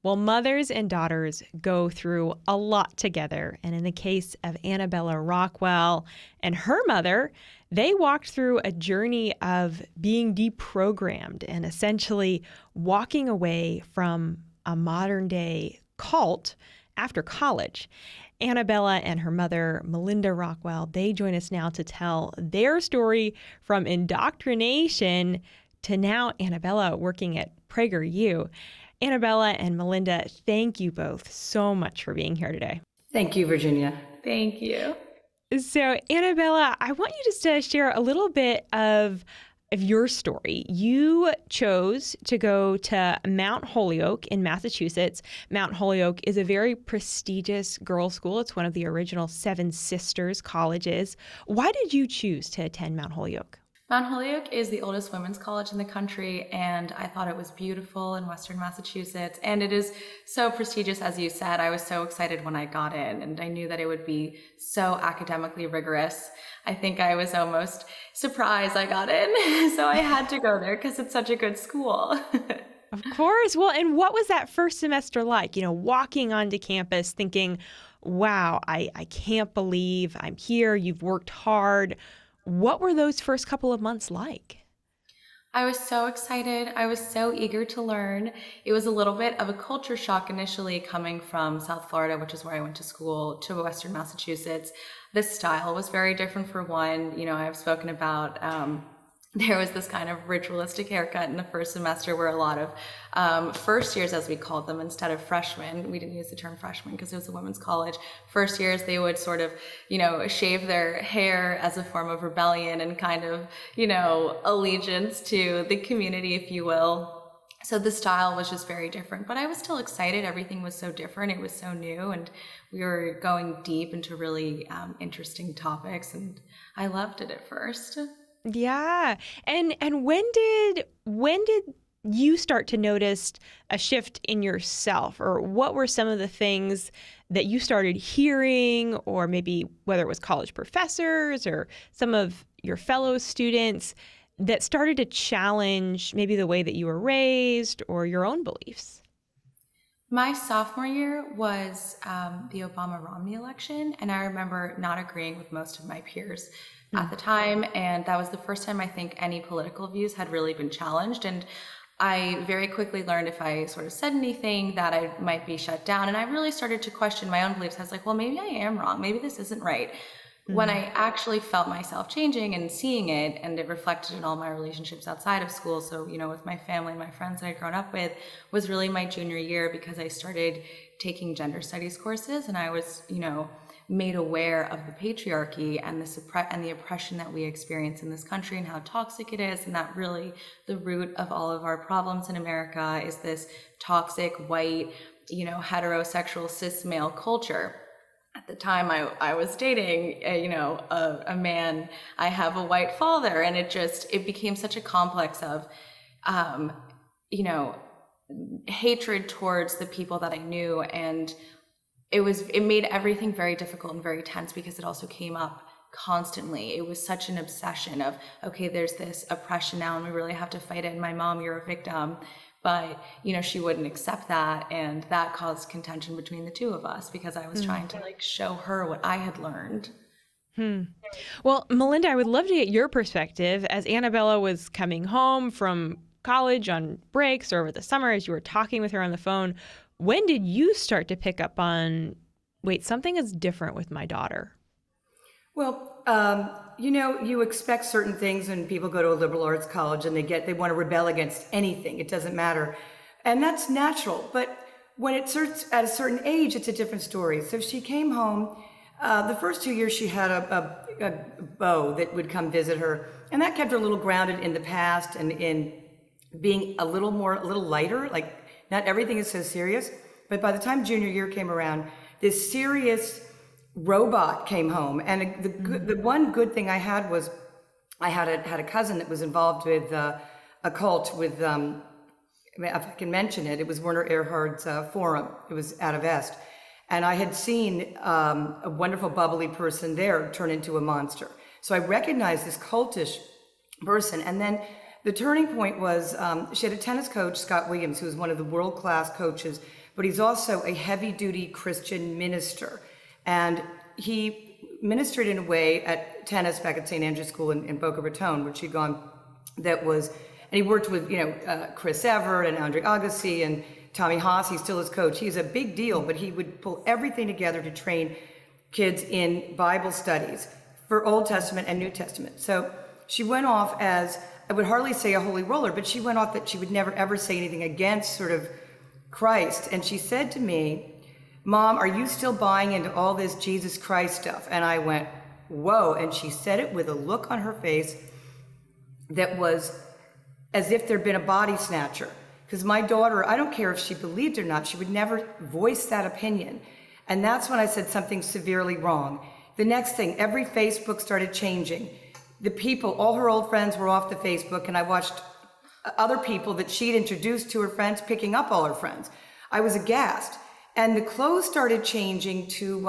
Well, mothers and daughters go through a lot together. And in the case of Annabella Rockwell and her mother, they walked through a journey of being deprogrammed and essentially walking away from a modern day cult after college. Annabella and her mother, Melinda Rockwell, they join us now to tell their story from indoctrination to now Annabella working at PragerU. Annabella and Melinda, thank you both so much for being here today. Thank you, Virginia. Thank you. So, Annabella, I want you just to share a little bit of your story. You chose to go to Mount Holyoke in Massachusetts. Mount Holyoke is a very prestigious girls' school. It's one of the original Seven Sisters colleges. Why did you choose to attend Mount Holyoke? Mount Holyoke is the oldest women's college in the country, and I thought it was beautiful in Western Massachusetts. And it is so prestigious, as you said. I was so excited when I got in, and I knew that it would be so academically rigorous. I think I was almost surprised I got in, so I had to go there because it's such a good school. Of course. Well, and what was that first semester like? Walking onto campus thinking, wow, I can't believe I'm here. You've worked hard. What were those first couple of months like? I was so excited. I was so eager to learn. It was a little bit of a culture shock initially coming from South Florida, which is where I went to school, to Western Massachusetts. The style was very different for one. I've spoken about there was this kind of ritualistic haircut in the first semester where a lot of first years, as we called them, instead of freshmen, we didn't use the term freshman because it was a women's college. First years, they would sort of, shave their hair as a form of rebellion and kind of, allegiance to the community, if you will. So the style was just very different, but I was still excited. Everything was so different. It was so new, and we were going deep into really interesting topics, and I loved it at first. Yeah. And when did you start to notice a shift in yourself, or what were some of the things that you started hearing, or maybe whether it was college professors or some of your fellow students that started to challenge maybe the way that you were raised or your own beliefs? My sophomore year was the Obama-Romney election, and I remember not agreeing with most of my peers at the time, and that was the first time I think any political views had really been challenged. And I very quickly learned if I sort of said anything that I might be shut down, and I really started to question my own beliefs. I was like, well, maybe I am wrong. Maybe this isn't right. When I actually felt myself changing and seeing it, and it reflected in all my relationships outside of school, so, with my family and my friends that I'd grown up with, was really my junior year, because I started taking gender studies courses, and I was, made aware of the patriarchy and the oppression that we experience in this country and how toxic it is, and that really the root of all of our problems in America is this toxic, white, heterosexual, cis male culture. At the time I was dating, a man. I have a white father, and it became such a complex of, hatred towards the people that I knew, and it made everything very difficult and very tense because it also came up constantly. It was such an obsession of, okay, there's this oppression now, and we really have to fight it. And my mom, you're a victim. But, she wouldn't accept that. And that caused contention between the two of us because I was trying to show her what I had learned. Well, Melinda, I would love to get your perspective as Annabella was coming home from college on breaks or over the summer as you were talking with her on the phone. When did you start to pick up on, wait, something is different with my daughter? Well, you expect certain things when people go to a liberal arts college and they want to rebel against anything. It doesn't matter. And that's natural. But when it starts at a certain age, it's a different story. So she came home. The first 2 years, she had a beau that would come visit her. And that kept her a little grounded in the past and in being a little lighter. Like, not everything is so serious. But by the time junior year came around, this serious robot came home. And the one good thing I had was I had a cousin that was involved with a cult with, if I can mention it, it was Werner Erhard's forum. It was out of Est. And I had seen a wonderful bubbly person there turn into a monster. So I recognized this cultish person. And then The turning point was she had a tennis coach, Scott Williams, who was one of the world-class coaches, but he's also a heavy-duty Christian minister. And he ministered in a way at tennis back at St. Andrew's School in Boca Raton, where she'd gone, that was, and he worked with, Chris Evert and Andre Agassi and Tommy Haas. He's still his coach. He's a big deal, but he would pull everything together to train kids in Bible studies for Old Testament and New Testament. So she went off as, I would hardly say a holy roller, but she went off that she would never ever say anything against sort of Christ. And she said to me, Mom, are you still buying into all this Jesus Christ stuff? And I went, whoa. And she said it with a look on her face that was as if there'd been a body snatcher. Because my daughter, I don't care if she believed or not, she would never voice that opinion. And that's when I said something severely wrong. The next thing, every Facebook started changing. The people, all her old friends were off the Facebook, and I watched other people that she'd introduced to her friends picking up all her friends. I was aghast. And the clothes started changing to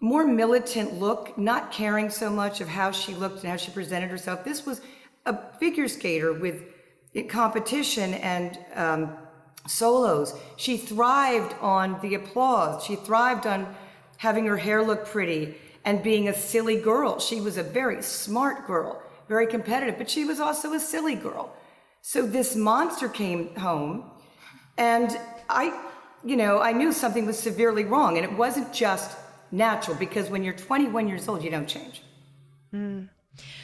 more militant look, not caring so much of how she looked and how she presented herself. This was a figure skater with competition and solos. She thrived on the applause. She thrived on having her hair look pretty and being a silly girl. She was a very smart girl, very competitive, but she was also a silly girl. So this monster came home, and I knew something was severely wrong, and it wasn't just natural, because when you're 21 years old, you don't change. Mm.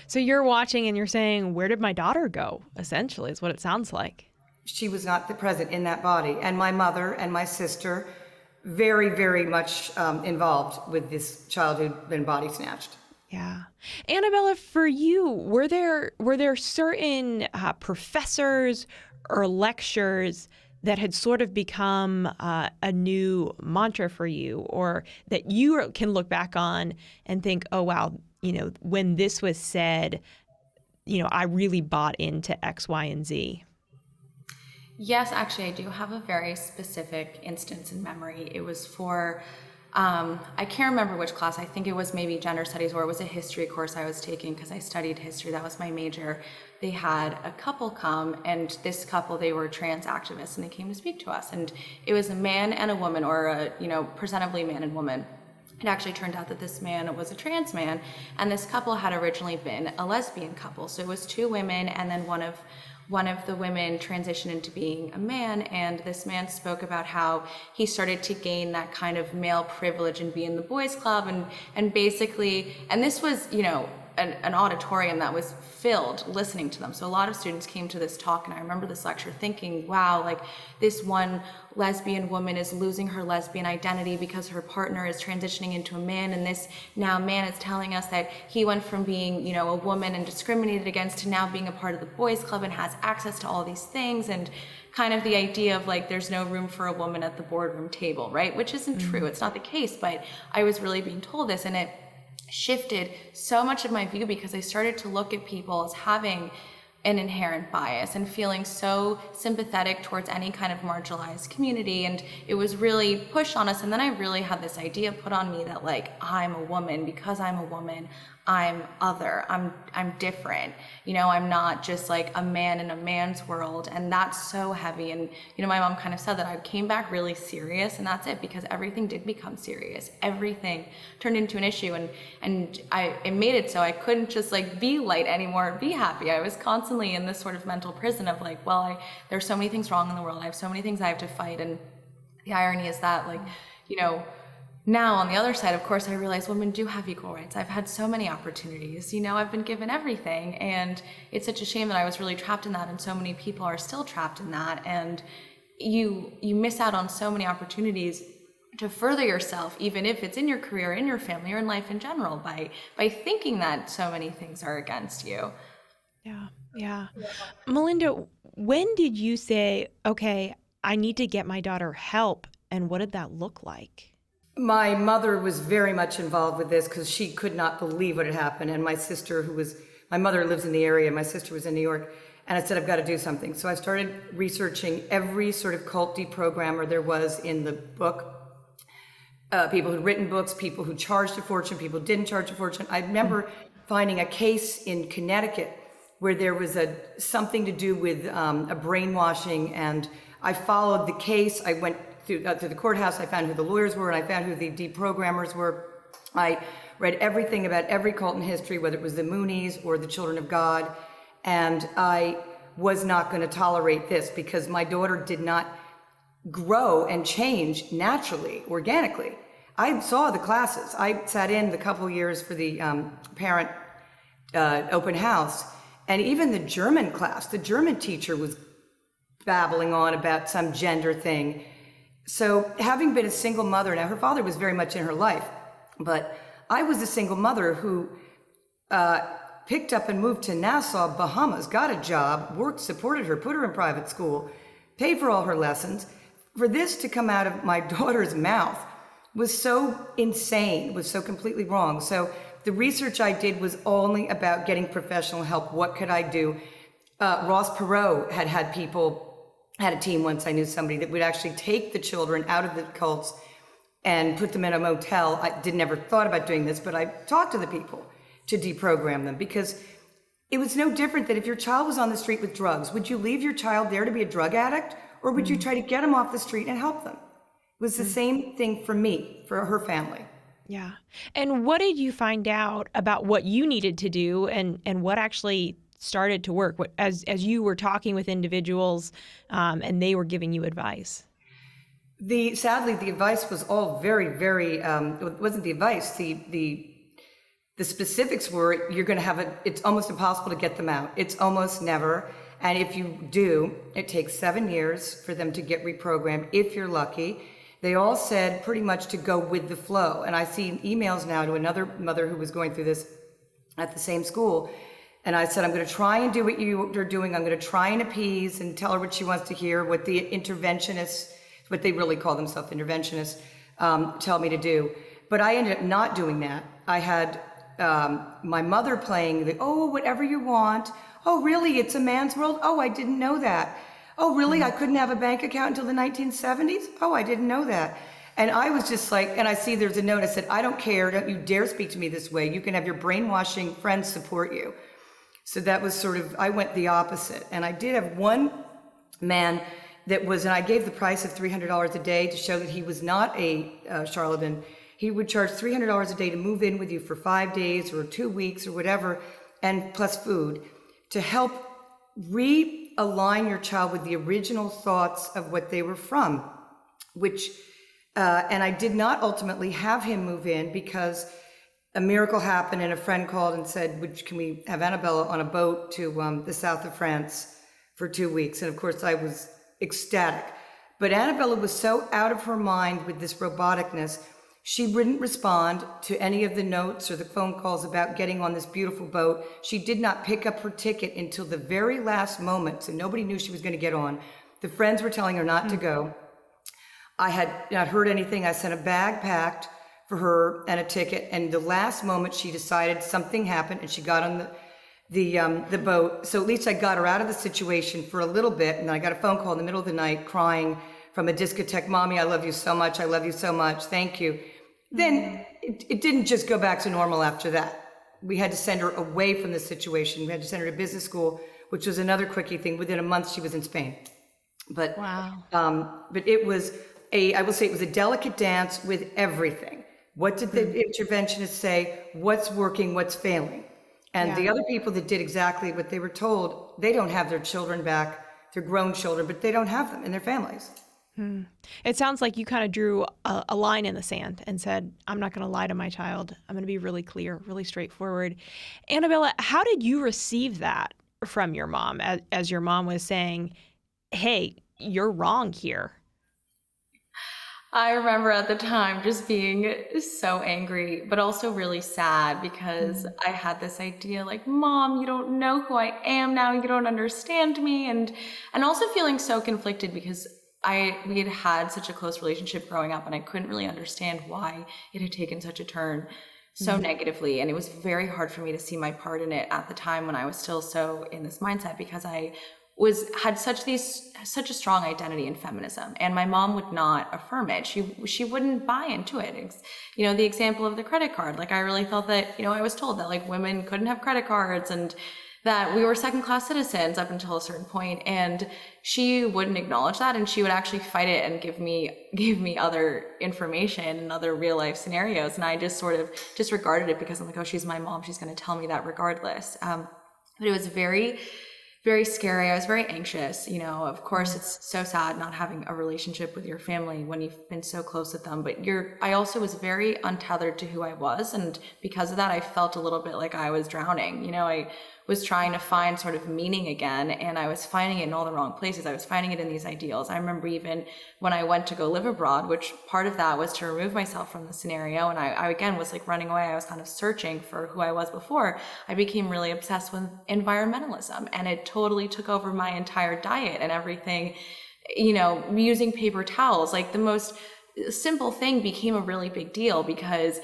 So you're watching and you're saying, where did my daughter go? Essentially, is what it sounds like. She was not present in that body. And my mother and my sister, very, very much involved with this child who'd been body snatched. Yeah. Annabella, for you, were there certain professors or lectures that had sort of become a new mantra for you, or that you can look back on and think, oh, wow, when this was said, I really bought into X, Y, and Z? Yes, actually, I do have a very specific instance in memory. It was for, I can't remember which class. I think it was maybe gender studies, or it was a history course I was taking because I studied history. That was my major. They had a couple come, and this couple, they were trans activists, and they came to speak to us. And it was a man and a woman, or presentably man and woman. It actually turned out that this man was a trans man, and this couple had originally been a lesbian couple. So it was two women, and then one of the women transitioned into being a man, and this man spoke about how he started to gain that kind of male privilege and be in the boys' club, and basically, and this was, an auditorium that was filled listening to them. So a lot of students came to this talk, and I remember this lecture thinking, wow, like this one lesbian woman is losing her lesbian identity because her partner is transitioning into a man, and this now man is telling us that he went from being, a woman and discriminated against to now being a part of the boys' club and has access to all these things, and kind of the idea of like there's no room for a woman at the boardroom table, right? Which isn't true. It's not the case, but I was really being told this, and it shifted so much of my view because I started to look at people as having an inherent bias and feeling so sympathetic towards any kind of marginalized community, and it was really pushed on us. And then I really had this idea put on me that like, I'm a woman, because I'm a woman, I'm other, I'm different, I'm not just like a man in a man's world. And that's so heavy. And my mom kind of said that I came back really serious, and that's it, because everything did become serious. Everything turned into an issue, and it made it so I couldn't just like be light anymore, be happy. I was constantly in this sort of mental prison of like, well, there's so many things wrong in the world. I have so many things I have to fight. And the irony is that like, now, on the other side, of course, I realize women do have equal rights. I've had so many opportunities, I've been given everything. And it's such a shame that I was really trapped in that, and so many people are still trapped in that. And you miss out on so many opportunities to further yourself, even if it's in your career, in your family, or in life in general, by thinking that so many things are against you. Yeah. Melinda, when did you say, okay, I need to get my daughter help, and what did that look like? My mother was very much involved with this because she could not believe what had happened. And my sister, my mother lives in the area, my sister was in New York, and I said, I've got to do something. So I started researching every sort of cult deprogrammer there was in the book. People who'd written books, people who charged a fortune, people who didn't charge a fortune. I remember finding a case in Connecticut where there was something to do with a brainwashing, and I followed the case. I went through the courthouse. I found who the lawyers were, and I found who the deprogrammers were. I read everything about every cult in history, whether it was the Moonies or the Children of God, and I was not going to tolerate this because my daughter did not grow and change naturally, organically. I saw the classes. I sat in the couple years for the parent open house, and even the German class, the German teacher was babbling on about some gender thing. So having been a single mother, now her father was very much in her life, but I was a single mother who picked up and moved to Nassau, Bahamas, got a job, worked, supported her, put her in private school, paid for all her lessons. For this to come out of my daughter's mouth was so insane, was so completely wrong. So the research I did was only about getting professional help. What could I do? Ross Perot had a team once. I knew somebody that would actually take the children out of the cults and put them in a motel. I never thought about doing this, but I talked to the people to deprogram them, because it was no different than if your child was on the street with drugs. Would you leave your child there to be a drug addict, or would you try to get them off the street and help them? It was the same thing for me, for her family. Yeah. And what did you find out about what you needed to do, and what actually started to work as you were talking with individuals and they were giving you advice? Sadly, the advice was all very, very, it wasn't the advice. The specifics were, you're going to it's almost impossible to get them out. It's almost never. And if you do, it takes 7 years for them to get reprogrammed, if you're lucky. They all said pretty much to go with the flow. And I see emails now to another mother who was going through this at the same school. And I said, I'm going to try and do what you're doing. I'm going to try and appease and tell her what she wants to hear, what the interventionists, what they really call themselves, interventionists, tell me to do. But I ended up not doing that. I had my mother playing whatever you want. Oh, really? It's a man's world? Oh, I didn't know that. Oh, really? I couldn't have a bank account until the 1970s? Oh, I didn't know that. And I was just like, and I see there's a note that said, I don't care. Don't you dare speak to me this way. You can have your brainwashing friends support you. So that was I went the opposite. And I did have one man and I gave the price of $300 a day to show that he was not a charlatan. He would charge $300 a day to move in with you for 5 days or 2 weeks or whatever, and plus food, to help realign your child with the original thoughts of what they were from, and I did not ultimately have him move in because a miracle happened and a friend called and said, can we have Annabella on a boat to the south of France for 2 weeks? And of course I was ecstatic. But Annabella was so out of her mind with this roboticness, she wouldn't respond to any of the notes or the phone calls about getting on this beautiful boat. She did not pick up her ticket until the very last moment, so nobody knew she was going to get on. The friends were telling her not to go. I had not heard anything. I sent a bag packed for her and a ticket, and the last moment she decided something happened and she got on the boat. So at least I got her out of the situation for a little bit, and then I got a phone call in the middle of the night crying from a discotheque, Mommy, I love you so much. I love you so much. Thank you. Then it didn't just go back to normal after that. We had to send her away from the situation. We had to send her to business school, which was another quickie thing. Within a month, she was in Spain. But wow. But it was I will say it was a delicate dance with everything. What did the interventionists say? What's working? What's failing? And the other people that did exactly what they were told, they don't have their children back. They're grown children, but they don't have them in their families. It sounds like you kind of drew a line in the sand and said, I'm not going to lie to my child. I'm going to be really clear, really straightforward. Annabella, how did you receive that from your mom as your mom was saying, hey, you're wrong here? I remember at the time just being so angry, but also really sad because I had this idea like, Mom, you don't know who I am now. You don't understand me. And also feeling so conflicted because we had such a close relationship growing up, and I couldn't really understand why it had taken such a turn so negatively. And it was very hard for me to see my part in it at the time when I was still so in this mindset, because I had such a strong identity in feminism, and my mom would not affirm it. She wouldn't buy into it. The example of the credit card, like I really felt that, I was told that like women couldn't have credit cards and that we were second-class citizens up until a certain point, and she wouldn't acknowledge that, and she would actually fight it and give me other information and other real life scenarios, and I just sort of disregarded it because I'm like, oh, she's my mom, she's going to tell me that regardless. But it was very, very scary. I was very anxious. Of course, it's so sad not having a relationship with your family when you've been so close with them, but I also was very untethered to who I was. And because of that, I felt a little bit like I was drowning. I was trying to find sort of meaning again, and I was finding it in all the wrong places. I was finding it in these ideals. I remember even when I went to go live abroad, which part of that was to remove myself from the scenario. And I again was like running away. I was kind of searching for who I was before. I became really obsessed with environmentalism, and it totally took over my entire diet and everything, using paper towels, like the most simple thing became a really big deal because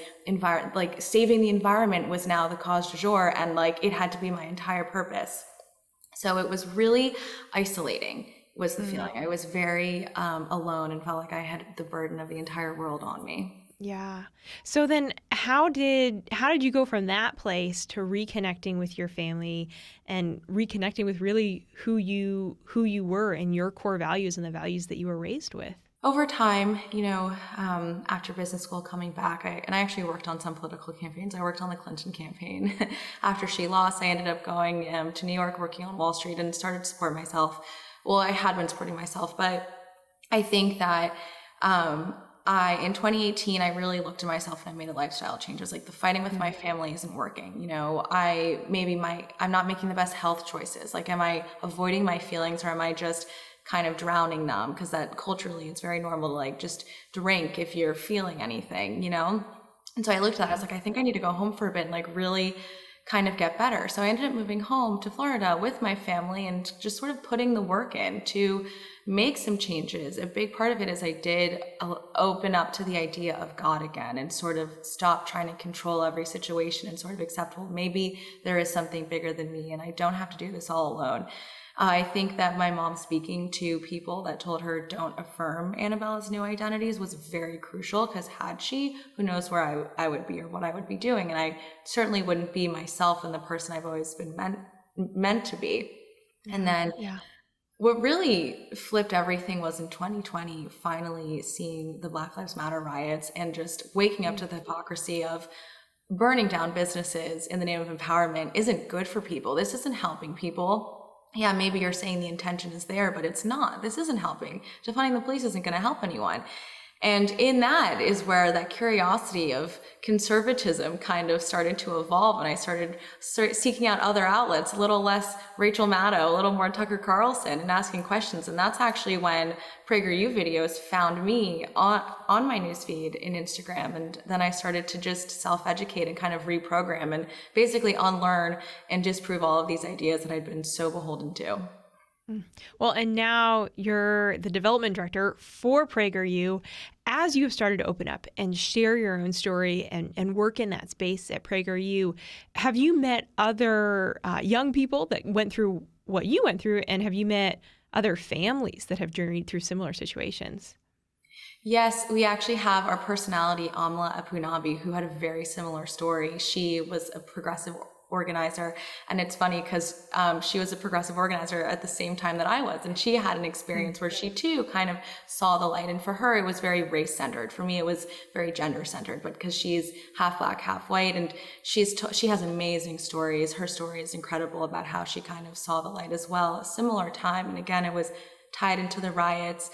saving the environment was now the cause du jour, and it had to be my entire purpose. So it was really isolating was the feeling. I was very alone and felt like I had the burden of the entire world on me. Yeah. So then how did you go from that place to reconnecting with your family and reconnecting with really who you were and your core values and the values that you were raised with? Over time, after business school, coming back, I actually worked on some political campaigns. I worked on the Clinton campaign. After she lost, I ended up going to New York, working on Wall Street, and started to support myself. Well, I had been supporting myself, but I think that in 2018, I really looked at myself and I made a lifestyle change. It was like the fighting with my family isn't working. I'm not making the best health choices. Like, am I avoiding my feelings, or am I just kind of drowning them? Because that culturally, it's very normal to just drink if you're feeling anything, And so I looked at that, I was like, I think I need to go home for a bit and really kind of get better. So I ended up moving home to Florida with my family and just sort of putting the work in to make some changes. A big part of it is I did open up to the idea of God again and sort of stop trying to control every situation and sort of accept, well, maybe there is something bigger than me and I don't have to do this all alone. I think that my mom speaking to people that told her don't affirm Annabella's new identities was very crucial, because had she, who knows where I would be or what I would be doing. And I certainly wouldn't be myself and the person I've always been meant to be. And then what really flipped everything was in 2020, finally seeing the Black Lives Matter riots and just waking up to the hypocrisy of burning down businesses in the name of empowerment isn't good for people. This isn't helping people. Yeah, maybe you're saying the intention is there, but it's not. This isn't helping. Defunding the police isn't going to help anyone. And in that is where that curiosity of conservatism kind of started to evolve. And I started seeking out other outlets, a little less Rachel Maddow, a little more Tucker Carlson, and asking questions. And that's actually when PragerU videos found me on my newsfeed in Instagram. And then I started to just self-educate and kind of reprogram and basically unlearn and disprove all of these ideas that I'd been so beholden to. Well, and now you're the development director for PragerU. As you've started to open up and share your own story and work in that space at PragerU, have you met other young people that went through what you went through, and have you met other families that have journeyed through similar situations? Yes, we actually have our personality, Amla Apunabi, who had a very similar story. She was a progressive organizer, and it's funny because she was a progressive organizer at the same time that I was, and she had an experience where she too kind of saw the light, and for her it was very race-centered. For me it was very gender-centered, but because she's half Black, half white, and she has amazing stories. Her story is incredible about how she kind of saw the light as well, a similar time, and again it was tied into the riots.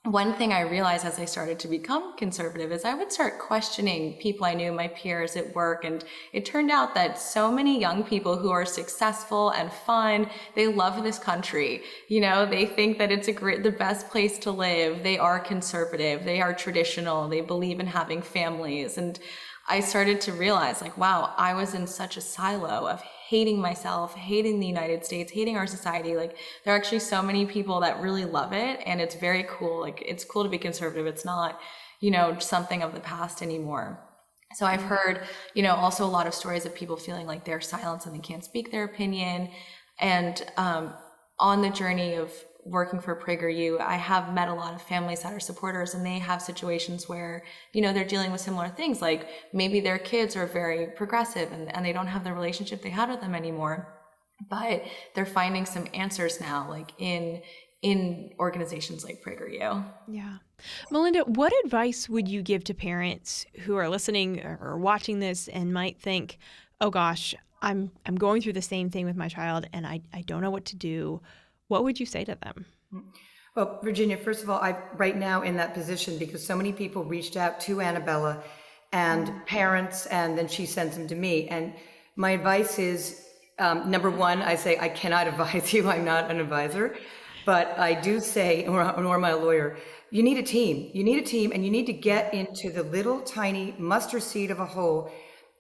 One thing I realized as I started to become conservative is I would start questioning people I knew, my peers at work, and it turned out that so many young people who are successful and fun, they love this country. They think that it's the best place to live. They are conservative. They are traditional. They believe in having families. And I started to realize, wow, I was in such a silo of hating myself, hating the United States, hating our society. There are actually so many people that really love it, and it's very cool. It's cool to be conservative. It's not, something of the past anymore. So I've heard, also a lot of stories of people feeling like they're silenced and they can't speak their opinion. And on the journey of working for PragerU, I have met a lot of families that are supporters, and they have situations where, they're dealing with similar things. Like maybe their kids are very progressive and they don't have the relationship they had with them anymore. but they're finding some answers now, like in organizations like PragerU. Yeah. Melinda, what advice would you give to parents who are listening or watching this and might think, oh gosh, I'm going through the same thing with my child and I don't know what to do? What would you say to them? Well, Virginia, first of all, I'm right now in that position because so many people reached out to Annabella and parents, and then she sends them to me. And my advice is, number one, I say, I cannot advise you. I'm not an advisor. But I do say, or my lawyer, you need a team. You need a team, and you need to get into the little tiny mustard seed of a hole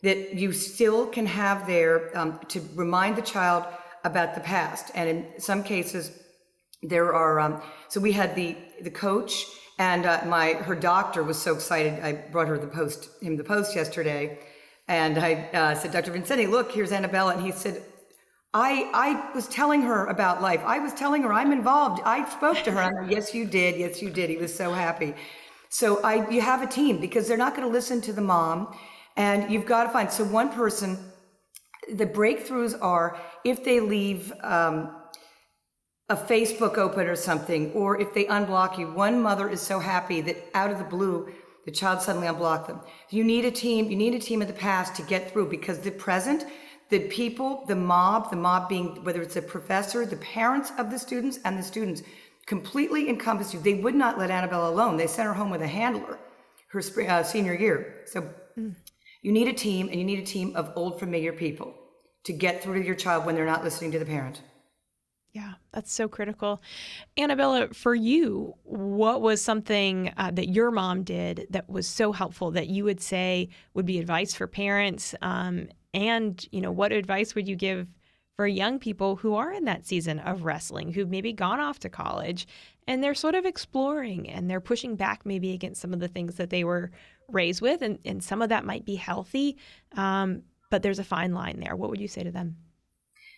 that you still can have there to remind the child about the past. And in some cases, there are, so we had the coach, and her doctor was so excited. I brought her the post yesterday, and I said, Dr. Vincenti, look, here's Annabella. And he said, I was telling her about life. I was telling her I'm involved. I spoke to her. I'm like, yes, you did. Yes, you did. He was so happy. So you have a team because they're not going to listen to the mom, and you've got to find, so one person, the breakthroughs are if they leave a Facebook open or something, or if they unblock you. One mother is so happy that out of the blue, the child suddenly unblocked them. You need a team. You need a team of the past to get through, because the present, the people, the mob being, whether it's a professor, the parents of the students, and the students completely encompass you. They would not let Annabella alone. They sent her home with a handler her senior year. So you need a team, and you need a team of old familiar people to get through to your child when they're not listening to the parent. Yeah, that's so critical. Annabella, for you, what was something that your mom did that was so helpful that you would say would be advice for parents? And, what advice would you give for young people who are in that season of wrestling, who've maybe gone off to college and they're sort of exploring and they're pushing back maybe against some of the things that they were raised with, and some of that might be healthy, but there's a fine line there. What would you say to them?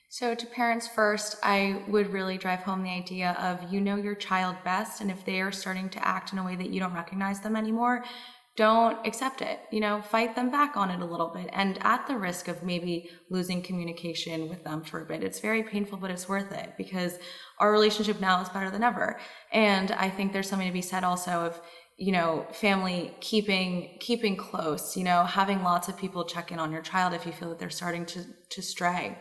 So to parents first, I would really drive home the idea of your child best, and if they are starting to act in a way that you don't recognize them anymore, don't accept it. Fight them back on it a little bit, and at the risk of maybe losing communication with them for a bit. It's very painful, but it's worth it because our relationship now is better than ever. And I think there's something to be said also of family keeping close, having lots of people check in on your child if you feel that they're starting to stray.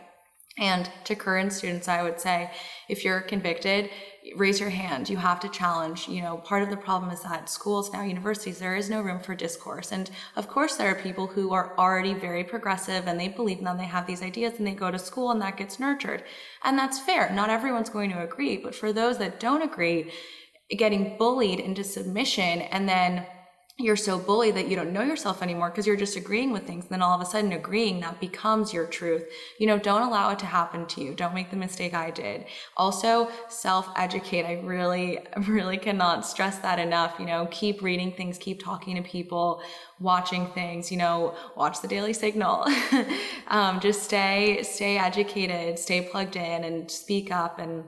And to current students, I would say, if you're convicted, raise your hand. You have to challenge. Part of the problem is that schools now, universities, there is no room for discourse. And of course, there are people who are already very progressive and they believe in them, they have these ideas, and they go to school and that gets nurtured. And that's fair. Not everyone's going to agree. But for those that don't agree, getting bullied into submission, and then you're so bullied that you don't know yourself anymore because you're just agreeing with things. And then all of a sudden agreeing, that becomes your truth. Don't allow it to happen to you. Don't make the mistake I did. Also, self-educate. I really, really cannot stress that enough. Keep reading things, keep talking to people, watching things, watch the Daily Signal. Just stay educated, stay plugged in, and speak up, and,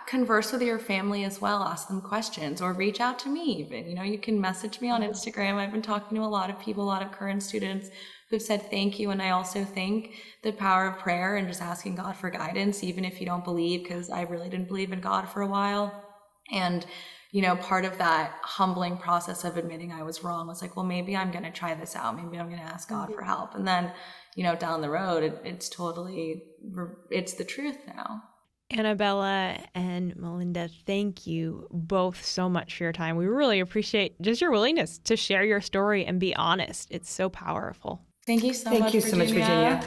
converse with your family as well. Ask them questions, or reach out to me even. You can message me on Instagram. I've been talking to a lot of people, a lot of current students who've said thank you. And I also think the power of prayer and just asking God for guidance, even if you don't believe, because I really didn't believe in God for a while. And, part of that humbling process of admitting I was wrong was like, well, maybe I'm going to try this out. Maybe I'm going to ask God for help. And then, down the road, it's the truth now. Annabella and Melinda, thank you both so much for your time. We really appreciate just your willingness to share your story and be honest. It's so powerful. Thank you so much, Virginia.